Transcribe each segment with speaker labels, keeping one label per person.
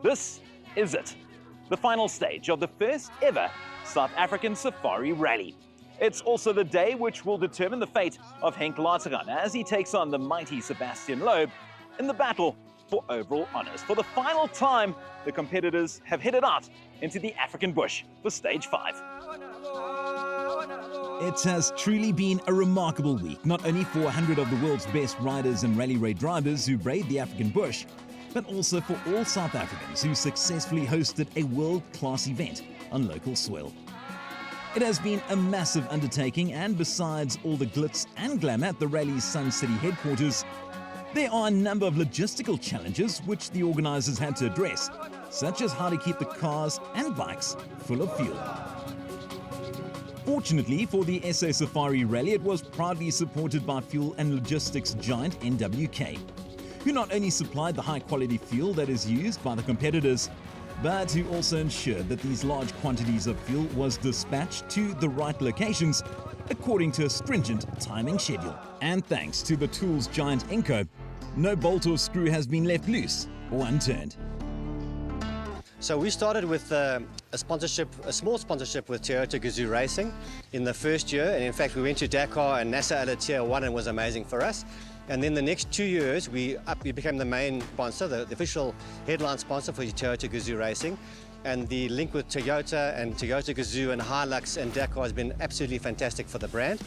Speaker 1: This is it, the final stage of the first ever South African Safari Rally. It's also the day which will determine the fate of Henk Latergan as he takes on the mighty Sebastian Loeb in the battle for overall honours. For the final time, the competitors have headed out into the African bush for stage 5.
Speaker 2: It has truly been a remarkable week, not only for 100 of the world's best riders and rally raid drivers who brave the African bush, but also for all South Africans who successfully hosted a world-class event on local soil. It has been a massive undertaking, and besides all the glitz and glamour at the rally's Sun City headquarters, there are a number of logistical challenges which the organisers had to address, such as how to keep the cars and bikes full of fuel. Fortunately for the SA Safari Rally, it was proudly supported by fuel and logistics giant NWK, who not only supplied the high-quality fuel that is used by the competitors, but who also ensured that these large quantities of fuel was dispatched to the right locations according to a stringent timing schedule. And thanks to the tools giant Inco, no bolt or screw has been left loose or unturned.
Speaker 3: So we started with a small sponsorship with Toyota Gazoo Racing in the first year, and in fact we went to Dakar and Nasser Al Attiyah won, and was amazing for us. And then the next 2 years we became the main sponsor, the official headline sponsor for Toyota Gazoo Racing. And the link with Toyota and Toyota Gazoo and Hilux and Dakar has been absolutely fantastic for the brand.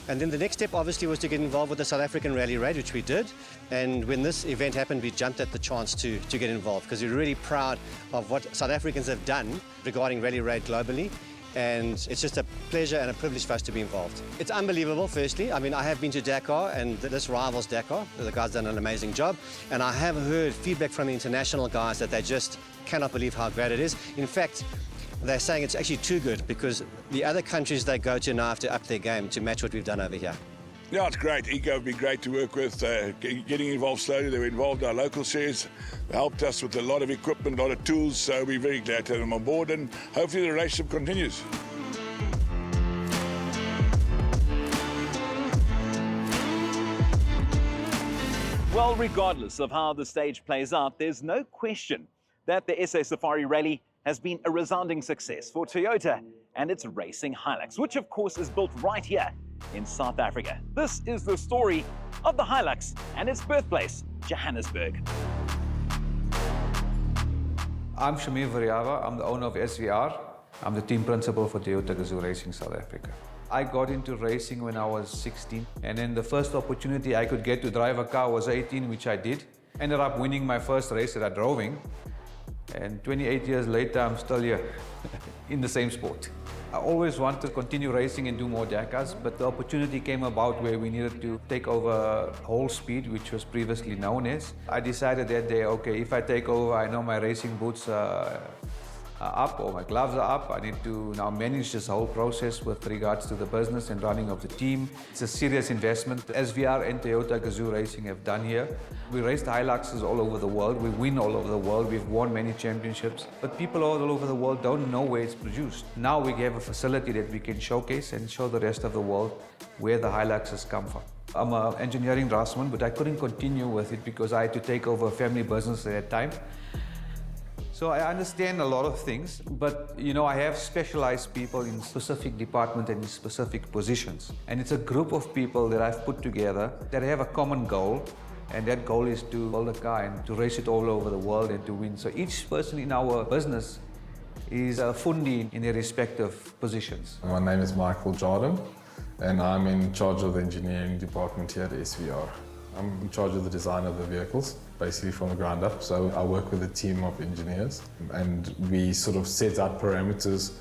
Speaker 3: And then the next step obviously was to get involved with the South African Rally Raid, which we did. And when this event happened, we jumped at the chance to get involved, because we're really proud of what South Africans have done regarding Rally Raid globally. And it's just a pleasure and a privilege for us to be involved. It's unbelievable, firstly. I mean, I have been to Dakar, and this rivals Dakar. The guys done an amazing job. And I have heard feedback from the international guys that they just cannot believe how great it is. In fact, they're saying it's actually too good, because the other countries they go to now have to up their game to match what we've done over here.
Speaker 4: Yeah, it's great. Eco have been great to work with, getting involved slowly. They were involved in our local shares. They helped us with a lot of equipment, a lot of tools, so we're very glad to have them on board, and hopefully the relationship continues.
Speaker 1: Well, regardless of how the stage plays out, there's no question that the SA Safari Rally has been a resounding success for Toyota and its racing Hilux, which of course is built right here in South Africa. This is the story of the Hilux and its birthplace, Johannesburg.
Speaker 5: I'm Shamir Variava. I'm the owner of SVR. I'm the team principal for Toyota Gazoo Racing South Africa. I got into racing when I was 16, and then the first opportunity I could get to drive a car was 18, which I did. Ended up winning my first race that I drove in, and 28 years later I'm still here in the same sport. I always wanted to continue racing and do more Dakars, but the opportunity came about where we needed to take over Whole Speed, which was previously known as. I decided that day, okay, if I take over, I know my racing boots are up, or my gloves are up. I need to now manage this whole process with regards to the business and running of the team. It's a serious investment. SVR and Toyota Gazoo Racing have done here. We raced Hiluxes all over the world. We win all over the world. We've won many championships, but people all over the world don't know where it's produced. Now we have a facility that we can showcase and show the rest of the world where the Hiluxes come from. I'm an engineering draftsman, but I couldn't continue with it because I had to take over a family business at that time. So I understand a lot of things, but I have specialized people in specific departments and in specific positions. And it's a group of people that I've put together that have a common goal, and that goal is to build a car and to race it all over the world and to win. So each person in our business is a fundi in their respective positions.
Speaker 6: My name is Michael Jordan, and I'm in charge of the engineering department here at SVR. I'm in charge of the design of the vehicles, basically from the ground up. So I work with a team of engineers, and we sort of set out parameters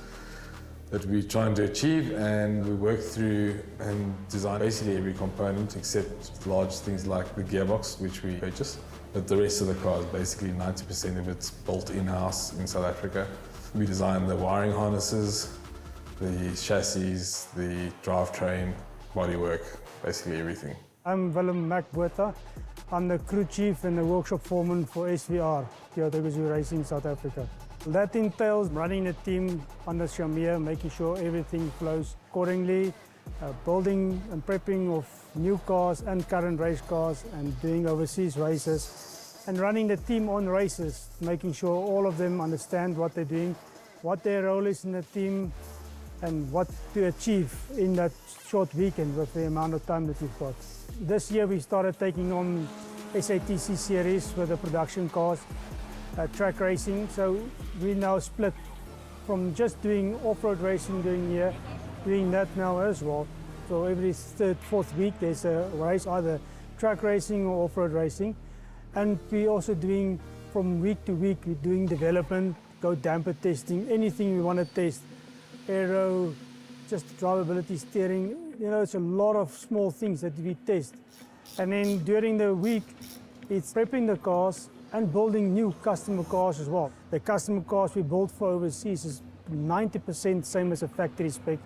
Speaker 6: that we're trying to achieve, and we work through and design basically every component except large things like the gearbox, which we purchase. But the rest of the car is basically 90% of it's built in-house in South Africa. We design the wiring harnesses, the chassis, the drivetrain, bodywork, basically everything.
Speaker 7: I'm Willem McBotha. I'm the crew chief and the workshop foreman for SVR, Toyota Gazoo Racing South Africa. That entails running a team under Shamir, making sure everything flows accordingly, building and prepping of new cars and current race cars, and doing overseas races, and running the team on races, making sure all of them understand what they're doing, what their role is in the team, and what to achieve in that short weekend with the amount of time that we've got. This year we started taking on SATC series with the production cars, track racing, so we now split from just doing off-road racing during the year, doing that now as well. So every third, fourth week there's a race, either track racing or off-road racing. And we're also doing, from week to week, we're doing development, go damper testing, anything we want to test, aero, just drivability, steering, you know, it's a lot of small things that we test. And then during the week, it's prepping the cars and building new customer cars as well. The customer cars we build for overseas is 90% same as a factory spec.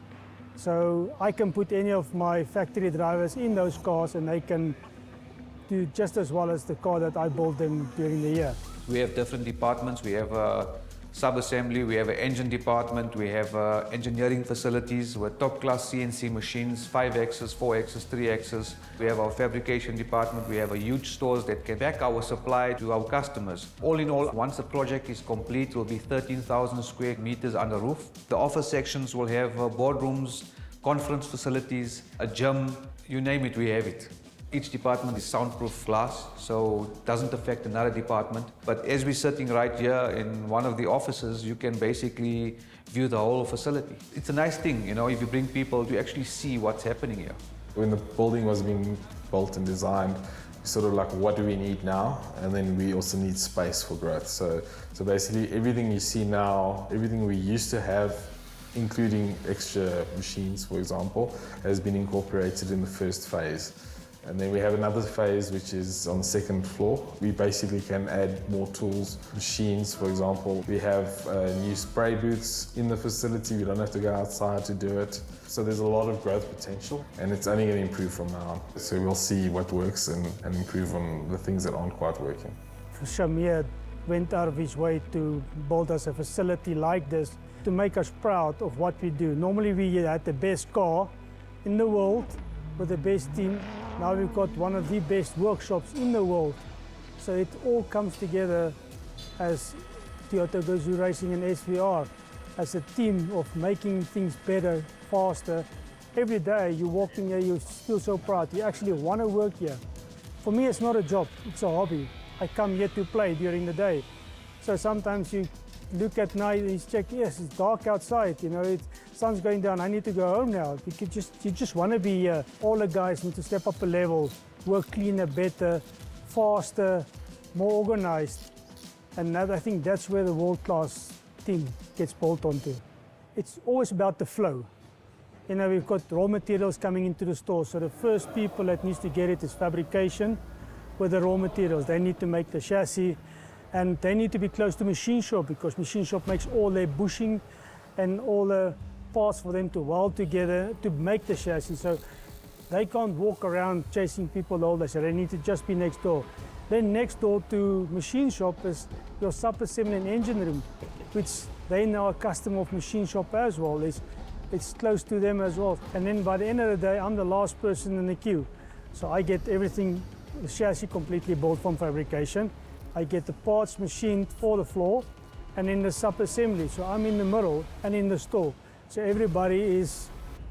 Speaker 7: So I can put any of my factory drivers in those cars and they can do just as well as the car that I build them during the year.
Speaker 5: We have different departments. We have a sub-assembly, we have an engine department, we have engineering facilities with top-class CNC machines, 5-axis, 4-axis, 3-axis. We have our fabrication department. We have a huge stores that can back our supply to our customers. All in all, once the project is complete, it will be 13,000 square meters under roof. The office sections will have boardrooms, conference facilities, a gym, you name it, we have it. Each department is soundproof glass, so it doesn't affect another department. But as we're sitting right here in one of the offices, you can basically view the whole facility. It's a nice thing, you know, if you bring people to actually see what's happening here.
Speaker 6: When the building was being built and designed, sort of like, what do we need now? And then we also need space for growth. So basically everything you see now, everything we used to have, including extra machines, for example, has been incorporated in the first phase. And then we have another phase which is on the second floor. We basically can add more tools, machines, for example. We have new spray booths in the facility. We don't have to go outside to do it. So there's a lot of growth potential, and it's only going to improve from now on. So we'll see what works and improve on the things that aren't quite working.
Speaker 7: Shamir went out of his way to build us a facility like this to make us proud of what we do. Normally we had the best car in the world with the best team. Now we've got one of the best workshops in the world. So it all comes together as Toyota Gazoo Racing and SVR, as a team of making things better, faster. Every day you walk in here, you feel so proud. You actually want to work here. For me, it's not a job, it's a hobby. I come here to play during the day. So sometimes you look at night and you check, yes, it's dark outside, you know, sun's going down, I need to go home now. You just want to be here. All the guys need to step up a level, work cleaner, better, faster, more organized. And I think that's where the world-class team gets built onto. It's always about the flow. You know, we've got raw materials coming into the store, so the first people that needs to get it is fabrication with the raw materials. They need to make the chassis, and they need to be close to machine shop because machine shop makes all their bushing and all the parts for them to weld together to make the chassis. So they can't walk around chasing people all day, so they need to just be next door. Then next door to machine shop is your sub-assembly and engine room, which they now are customer of machine shop as well. It's close to them as well. And then by the end of the day, I'm the last person in the queue. So I get everything, the chassis completely built from fabrication. I get the parts machined for the floor and in the sub-assembly. So I'm in the middle and in the store. So everybody is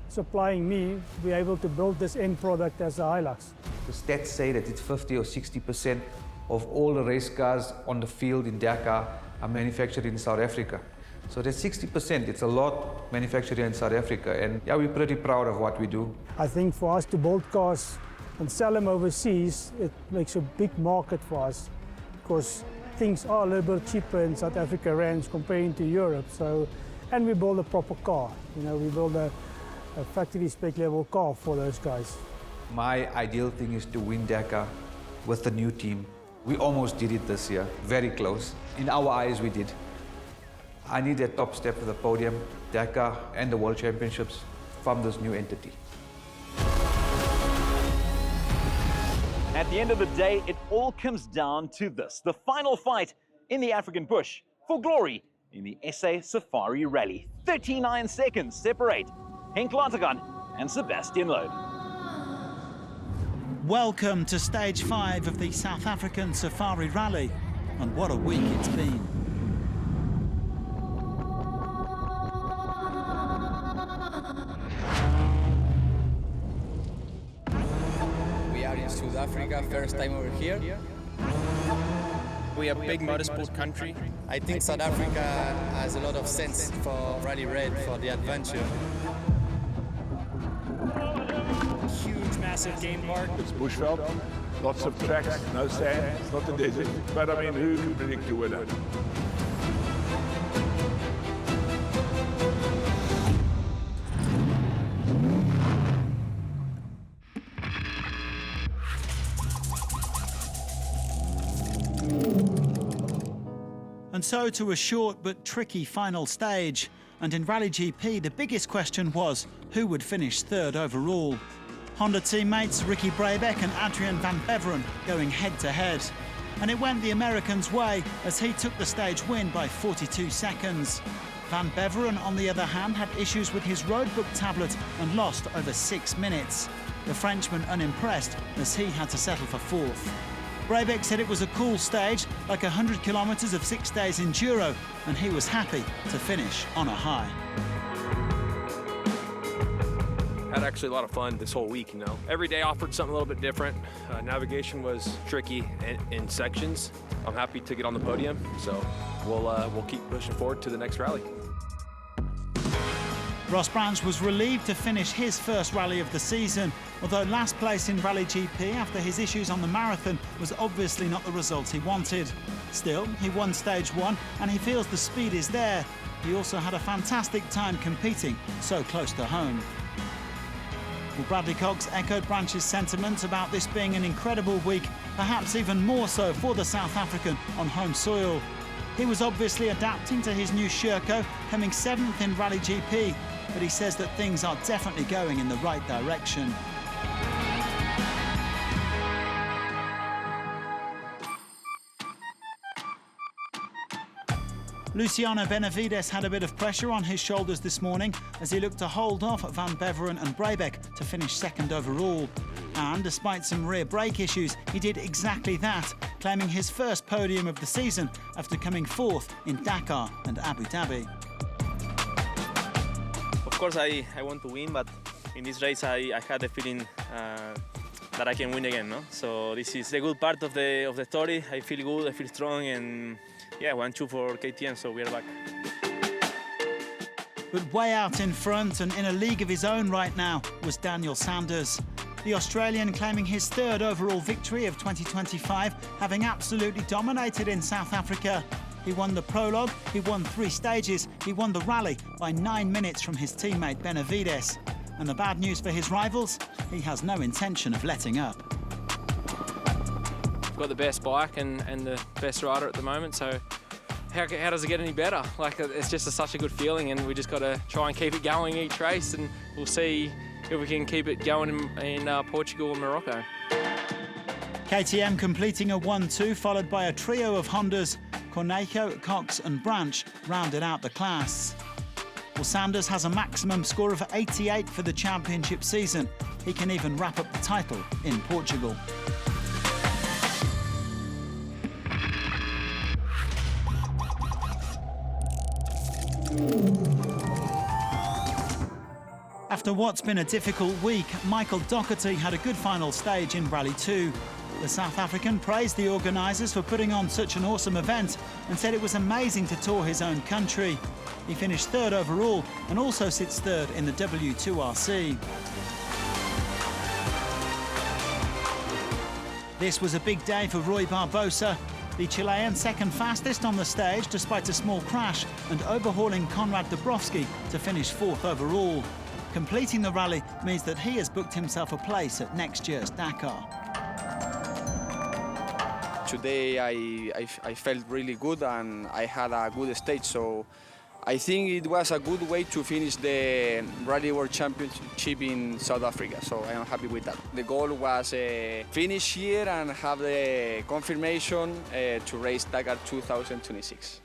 Speaker 7: supplying me to be able to build this end product as a Hilux.
Speaker 5: The stats say that it's 50 or 60% of all the race cars on the field in Dakar are manufactured in South Africa. So that's 60%. It's a lot manufactured here in South Africa. And yeah, we're pretty proud of what we do.
Speaker 7: I think for us to build cars and sell them overseas, it makes a big market for us, because things are a little bit cheaper in South Africa rands comparing to Europe. So, and we build a proper car. You know, we build a factory spec level car for those guys.
Speaker 5: My ideal thing is to win Dakar with the new team. We almost did it this year, very close. In our eyes, we did. I need that top step to the podium, Dakar and the World Championships from this new entity.
Speaker 1: At the end of the day, it all comes down to this: the final fight in the African bush for glory in the SA Safari Rally. 39 seconds separate Henk Lategan and Sebastian Loeb.
Speaker 8: Welcome to stage 5 of the South African Safari Rally, and what a week it's been.
Speaker 9: We are in South Africa, first time over here.
Speaker 10: We are a big motorsport country.
Speaker 9: I think South Africa has a lot of sense for Rally Red, for the adventure.
Speaker 10: Huge, massive game park.
Speaker 4: It's bushveld, lots of tracks, no sand, it's not the desert. But I mean, who can predict the winner?
Speaker 8: And so to a short but tricky final stage. And in Rally GP, the biggest question was who would finish third overall. Honda teammates Ricky Brabec and Adrian Van Beveren going head-to-head. And it went the American's way as he took the stage win by 42 seconds. Van Beveren, on the other hand, had issues with his roadbook tablet and lost over 6 minutes. The Frenchman unimpressed as he had to settle for fourth. Brabec said it was a cool stage, like 100 kilometres of 6 days enduro, and he was happy to finish on a high.
Speaker 11: Had actually a lot of fun this whole week, Every day offered something a little bit different. Navigation was tricky in sections. I'm happy to get on the podium, so we'll keep pushing forward to the next rally.
Speaker 8: Ross Branch was relieved to finish his first rally of the season, although last place in Rally GP after his issues on the marathon was obviously not the result he wanted. Still, he won stage 1 and he feels the speed is there. He also had a fantastic time competing so close to home. Well, Bradley Cox echoed Branch's sentiment about this being an incredible week, perhaps even more so for the South African on home soil. He was obviously adapting to his new Sherco, coming 7th in Rally GP, but he says that things are definitely going in the right direction. Luciano Benavides had a bit of pressure on his shoulders this morning as he looked to hold off Van Beveren and Brabec to finish second overall. And despite some rear brake issues, he did exactly that, claiming his first podium of the season after coming 4th in Dakar and Abu Dhabi.
Speaker 10: Of course, I want to win, but in this race I had the feeling that I can win again. No? So this is the good part of the story. I feel good, I feel strong, and yeah, 1-2 for KTM, so we are back.
Speaker 8: But way out in front and in a league of his own right now was Daniel Sanders. The Australian claiming his third overall victory of 2025, having absolutely dominated in South Africa. He won the prologue, he won 3 stages, he won the rally by 9 minutes from his teammate Benavides. And the bad news for his rivals, he has no intention of letting up.
Speaker 11: We've got the best bike and the best rider at the moment, so how does it get any better? Like, it's just such a good feeling, and we just got to try and keep it going each race, and we'll see if we can keep it going in Portugal and Morocco.
Speaker 8: KTM completing a 1-2, followed by a trio of Hondas. Cornejo, Cox and Branch rounded out the class. Well, Sanders has a maximum score of 88 for the championship season. He can even wrap up the title in Portugal. After what's been a difficult week, Michael Doherty had a good final stage in Rally 2. The South African praised the organisers for putting on such an awesome event and said it was amazing to tour his own country. He finished third overall and also sits third in the W2RC. This was a big day for Rui Barbosa. The Chilean second fastest on the stage despite a small crash and overhauling Konrad Dabrowski to finish 4th overall. Completing the rally means that he has booked himself a place at next year's Dakar.
Speaker 9: Today I felt really good and I had a good stage, so I think it was a good way to finish the Rally World Championship in South Africa, so I am happy with that. The goal was finish here and have the confirmation to race Dakar 2026.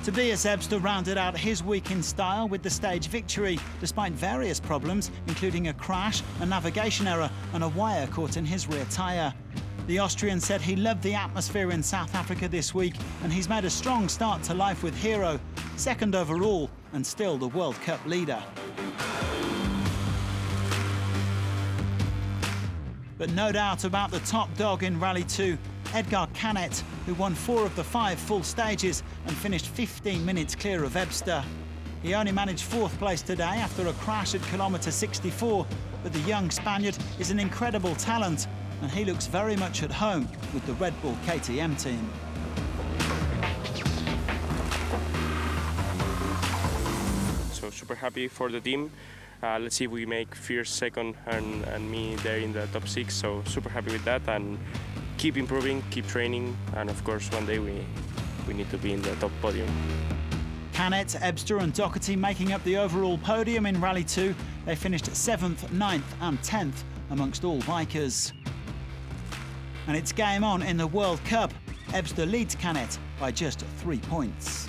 Speaker 8: Tobias Ebster rounded out his week in style with the stage victory, despite various problems, including a crash, a navigation error and a wire caught in his rear tyre. The Austrian said he loved the atmosphere in South Africa this week, and he's made a strong start to life with Hero, second overall and still the World Cup leader. But no doubt about the top dog in Rally 2, Edgar Canet, who won 4 of the 5 full stages and finished 15 minutes clear of Ebster. He only managed 4th place today after a crash at kilometre 64, but the young Spaniard is an incredible talent and he looks very much at home with the Red Bull KTM team.
Speaker 12: So super happy for the team. Let's see if we make first, second, and me there in the top 6. So super happy with that, and keep improving, keep training, and of course one day we need to be in the top podium.
Speaker 8: Canet, Ebster and Doherty making up the overall podium in Rally 2. They finished 7th, 9th and 10th amongst all bikers. And it's game on in the World Cup. Ebster leads Canet by just 3 points.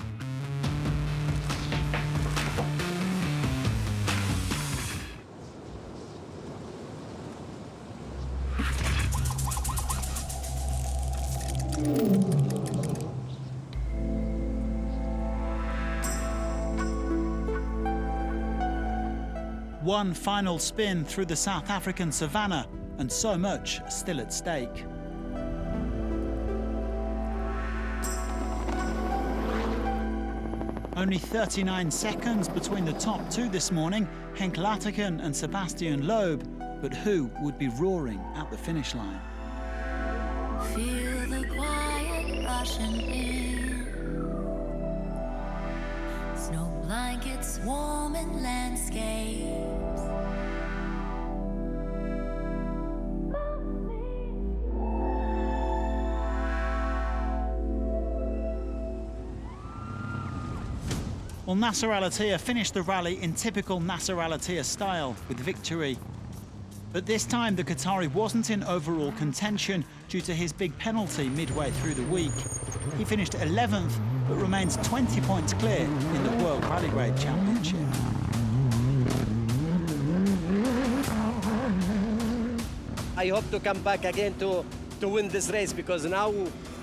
Speaker 8: One final spin through the South African savannah, and so much still at stake. Only 39 seconds between the top 2 this morning, Henk Laterken and Sebastian Loeb, but who would be roaring at the finish line?
Speaker 13: Feel the quiet rushing in. Snow blankets warm in landscapes. Well,
Speaker 8: Nasser Al-Attiyah finished the rally in typical Nasser Al-Attiyah style with victory. But this time the Qatari wasn't in overall contention due to his big penalty midway through the week. He finished 11th, but remains 20 points clear in the World Rally Raid Championship.
Speaker 14: I hope to come back again to win this race, because now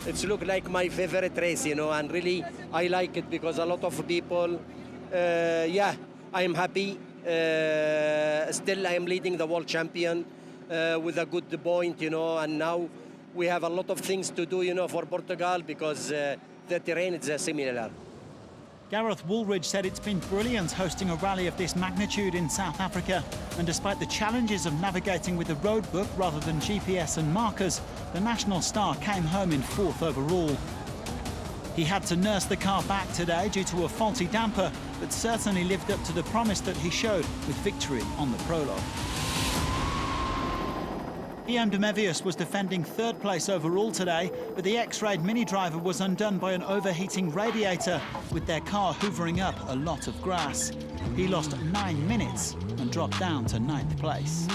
Speaker 14: it's look like my favorite race, you know, and really I like it because a lot of people, yeah, I'm happy. Still I am leading the world champion with a good point, you know, and now we have a lot of things to do, you know, for Portugal, because the terrain is similar.
Speaker 8: Gareth Woolridge said it's been brilliant hosting a rally of this magnitude in South Africa, and despite the challenges of navigating with the road book rather than GPS and markers, the national star came home in 4th overall. He had to nurse the car back today due to a faulty damper, but certainly lived up to the promise that he showed with victory on the prologue. Guillaume de Mevius was defending 3rd place overall today, but the X-Raid Mini driver was undone by an overheating radiator, with their car hoovering up a lot of grass. He lost 9 minutes and dropped down to 9th place.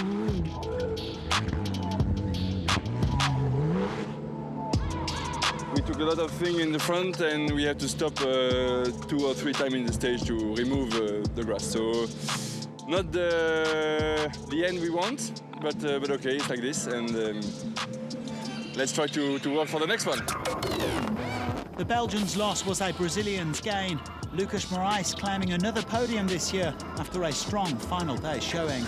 Speaker 15: We took a lot of things in the front and we had to stop 2 or 3 times in the stage to remove the grass. So not the end we want, but okay, it's like this, and let's try to work for the next one.
Speaker 8: The Belgians' loss was a Brazilian's gain. Lucas Moraes claiming another podium this year after a strong final day showing.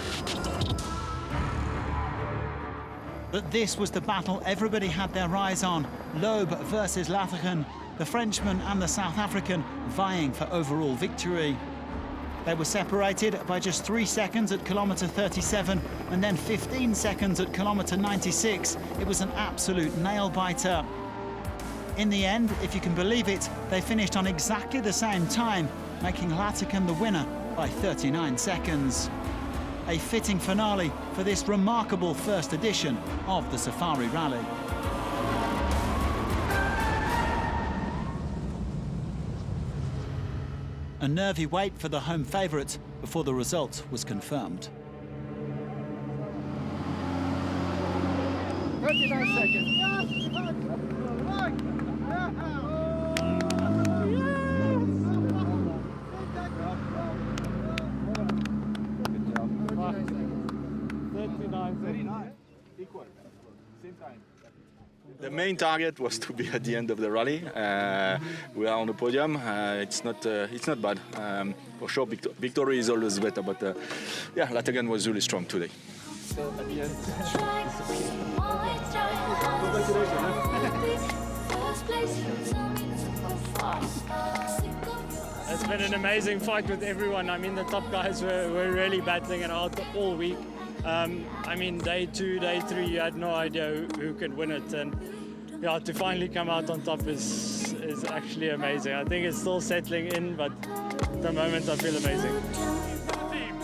Speaker 8: But this was the battle everybody had their eyes on. Loeb versus Laterken, the Frenchman and the South African vying for overall victory. They were separated by just 3 seconds at kilometre 37 and then 15 seconds at kilometre 96. It was an absolute nail-biter. In the end, if you can believe it, they finished on exactly the same time, making Laterken the winner by 39 seconds. A fitting finale for this remarkable first edition of the Safari Rally. A nervy wait for the home favourite before the result was confirmed.
Speaker 13: 39 seconds.
Speaker 16: The main target was to be at the end of the rally. We are on the podium. It's not bad. For sure, victory is always better. But yeah, Latagan was really strong today.
Speaker 17: It's been an amazing fight with everyone. I mean, the top guys were really battling it out all week. I mean, day 2, day 3, you had no idea who could win it, and yeah, to finally come out on top is actually amazing. I think it's still settling in, but at the moment I feel amazing.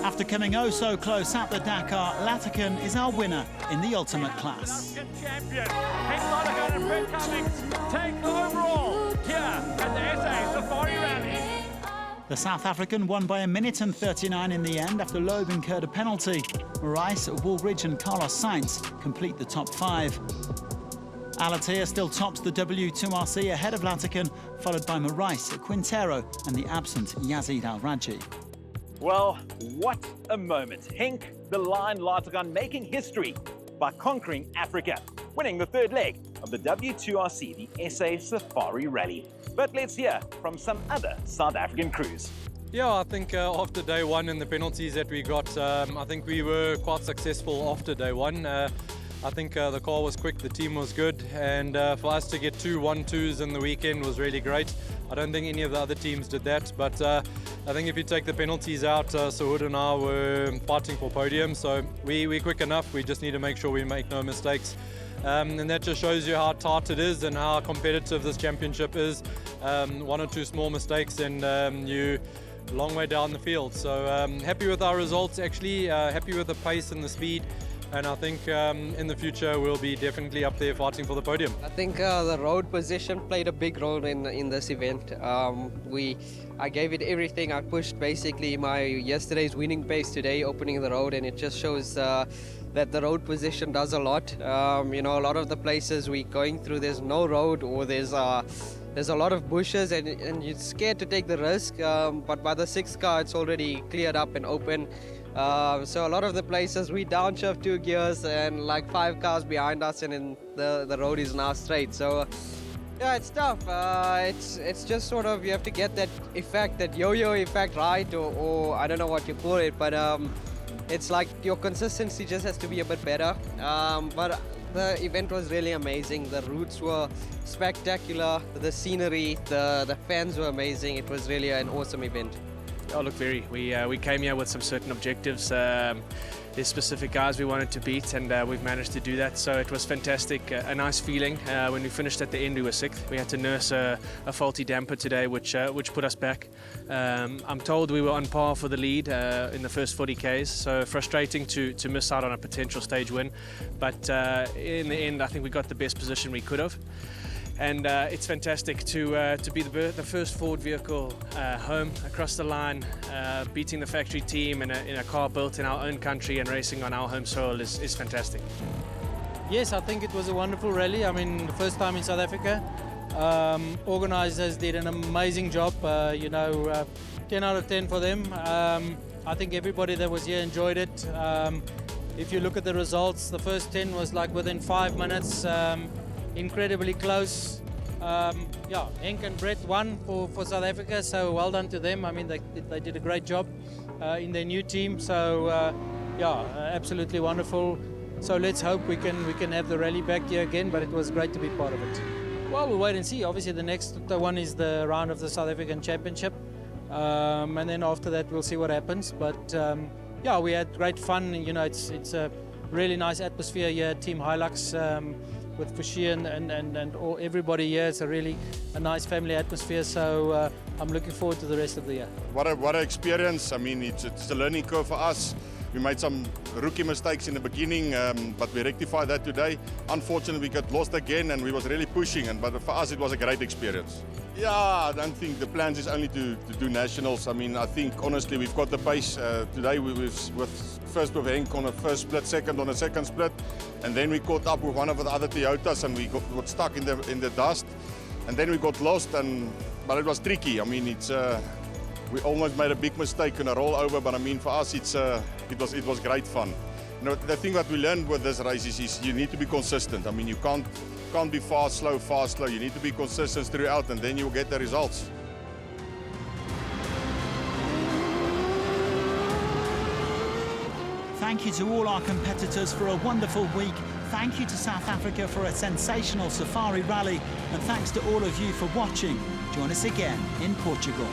Speaker 8: After coming oh so close at the Dakar, Latagan is our winner in the ultimate class.
Speaker 1: Champion, Henk Latagan and Brett Cummings take the overall here at the SA Safari Rally.
Speaker 8: The South African won by 1 minute and 39 in the end after Loeb incurred a penalty. Rice, Woolridge and Carlos Sainz complete the top 5. Alatia still tops the W2RC ahead of Latagan, followed by Marais, Quintero and the absent Yazid Al-Raji.
Speaker 1: Well, what a moment. Henk, the Lion Latagan making history by conquering Africa, winning the 3rd leg of the W2RC, the SA Safari Rally. But let's hear from some other South African crews.
Speaker 18: Yeah, I think after day 1 and the penalties that we got, I think we were quite successful after day 1. I think the car was quick, the team was good, and for us to get 2 1-2s in the weekend was really great. I don't think any of the other teams did that, but I think if you take the penalties out, Sahud and I were fighting for podium, so we're quick enough. We just need to make sure we make no mistakes. And that just shows you how tight it is and how competitive this championship is. 1 or 2 small mistakes and you're a long way down the field. So happy with our results actually, happy with the pace and the speed. And I think in the future we'll be definitely up there fighting for the podium.
Speaker 19: I think the road position played a big role in this event. I gave it everything. I pushed basically my yesterday's winning pace today, opening the road, and it just shows that the road position does a lot. You know, a lot of the places we're going through, there's no road or there's a lot of bushes and you're scared to take the risk. But by the 6th car, it's already cleared up and open. So a lot of the places we downshift 2 gears and like 5 cars behind us, and then the road is now straight. So yeah, it's tough. It's just sort of, you have to get that effect, that yo-yo effect right, or I don't know what you call it, but it's like your consistency just has to be a bit better. But the event was really amazing. The routes were spectacular. The scenery, the fans were amazing. It was really an awesome event.
Speaker 11: Oh, look, we came here with some certain objectives. There's specific guys we wanted to beat, and we've managed to do that. So it was fantastic, a nice feeling. When we finished at the end, we were 6th. We had to nurse a faulty damper today, which put us back. I'm told we were on par for the lead in the first 40 Ks, so frustrating to miss out on a potential stage win. But in the end, I think we got the best position we could have. And it's fantastic to be the first Ford vehicle home across the line, beating the factory team in a car built in our own country and racing on our home soil is fantastic.
Speaker 20: Yes, I think it was a wonderful rally. I mean, the first time in South Africa. Organisers did an amazing job, 10 out of 10 for them. I think everybody that was here enjoyed it. If you look at the results, the first 10 was like within 5 minutes. Incredibly close. Henk and Brett won for South Africa, so well done to them. I mean, they did a great job in their new team. So absolutely wonderful. So let's hope we can have the rally back here again. But it was great to be part of it. Well, we'll wait and see. Obviously, the next one is the round of the South African Championship, and then after that we'll see what happens. But we had great fun. You know, it's a really nice atmosphere here at Team Hilux. With Fushi and all, everybody here. It's a nice family atmosphere, so I'm looking forward to the rest of the year.
Speaker 21: What an experience. I mean, it's a learning curve for us. We made some rookie mistakes in the beginning, but we rectified that today. Unfortunately, we got lost again and we was really pushing, but for us it was a great experience. Yeah, I don't think the plans is only to do nationals. I mean, I think honestly we've got the pace. Today first with Henk on the first split, second on the second split, and then we caught up with one of the other Toyotas and we got stuck in the dust, and then we got lost, but it was tricky. I mean, we almost made a big mistake in a rollover, but I mean for us it was great fun. You know, the thing that we learned with this race is you need to be consistent. I mean, you can't be fast, slow, fast, slow. You need to be consistent throughout, and then you'll get the results.
Speaker 8: Thank you to all our competitors for a wonderful week. Thank you to South Africa for a sensational safari rally. And thanks to all of you for watching. Join us again in Portugal.